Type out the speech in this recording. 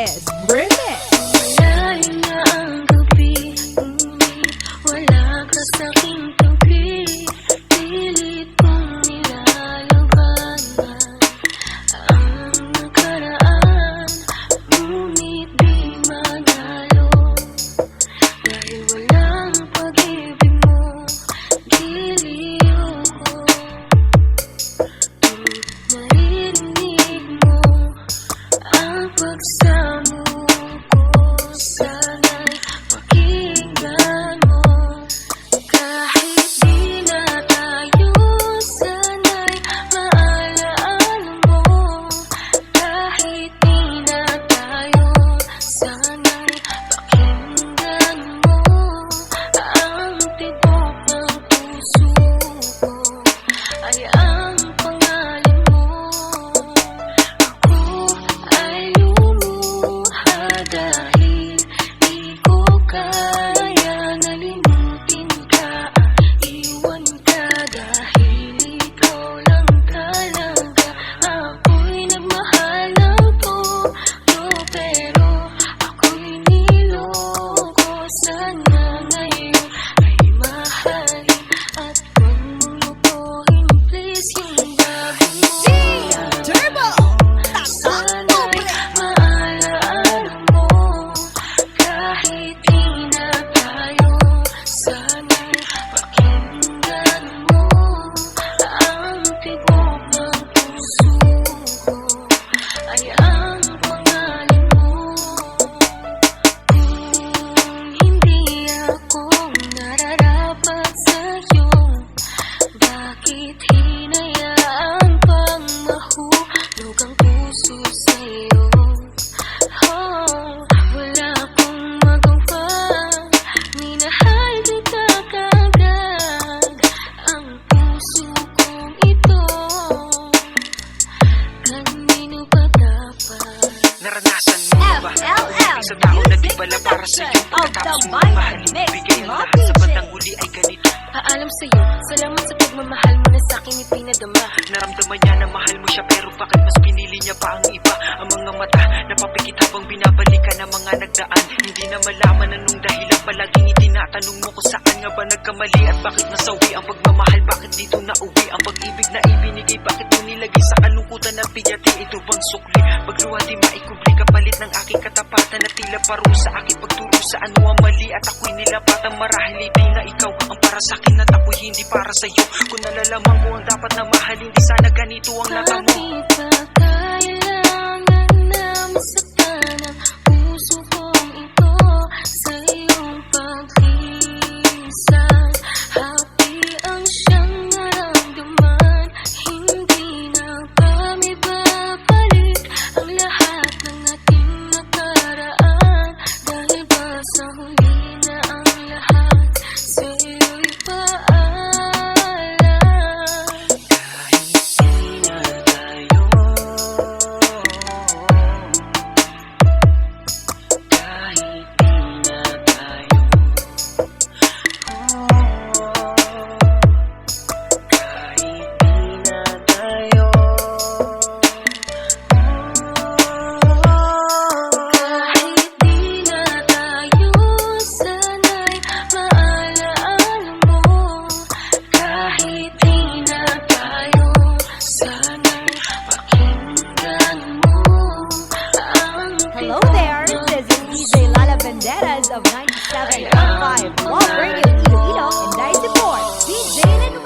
is Remix. Malayo na ang gabi, ngunit wala ka sa'king tabi. Pilit kong nilalabanan ang nakaraan, ngunit di manalo. Dahil walang pag-ibig mo, giliw ko. Naririnig mo ang pagsamo ko, sana'y pakinggan mo. Kahit di na tayo, sana'y maalaala mo. Kahit di na tayo, sana'y pakinggan mo. Ang tibok ng puso ko ay ang pangalan mo. Ako ay lumuha dahil di ko kaya nalimutin ka. Iwan ka dahil ikaw lang talaga. Ako'y nagmahal ng todo, pero ako'y niloko. Sana ngayon ay mahalin at huwag mong lukuhin, please, yung bago mo. Turbo! Sana'y maalaala mo. Kahit di na tayo, sana'y pakinggan mo. Ang tibok ng puso ko ay ang pangalan mo. Kung hindi ako nararapat sa'yo, bakit hinayaan pang mahulog ang puso sa'yo? Oh, wala akong magawa, minahal kita kaagad. Ang puso kong ito, kanino ba dapat? Naranasan mo ba? FLM, Isang tao na di music pala para sa'yo. production of the Pagkatapos mo Mighty mahalin, Mix bigay ang Mob lahat sa DJ. bandang huli ay ganito. Paalam sa'yo, salamat sa pagmamahal mo na sa'kin ipinadama. Naramdaman niya na mahal mo siya, pero bakit mas pinili niya pa ang iba? Ang mga mata napapikit habang binabalikan ang mga nagdaan. Hindi na malaman anong dahilan, palaging itinatanong mo kung saan nga ba nagkamali. At bakit nasawi ang pagmamahal, bakit dito nauwi ang pag-ibig na ibinigay? Bakit mo nilagay sa kalungkutan at bigati? Ito bang sukli? Pagluha di maikubli, kapalit ng aking katapatan na tila parusa aking pagturo sa ano ang mali. At ako'y nilapatan, marahil ibig na ikaw ang para sa'kin at ako'y hindi para sa'yo. Kung nalalaman ko ang dapat na mahalin, di sana ganito ang nata mo. Bakit ba kailangan na masaktan ang puso kong ito sa iyong pagkisan? Happy ang siyang naramdaman, hindi na ba may babalik ang lahat ng ating nakaraan? Dahil ba sa huli na ang lahat sa iyo'y paalam? Kahit di na tayo, kahit di na tayo, kahit di na tayo, Kahit di na tayo, sana'y maalaala mo. Kahit di na tayo, sana'y pakinggan mo. Ang Hello there, this is DJ Lala Banderas of 97.5 Love Radio Iloilo and Dice Report. DJ and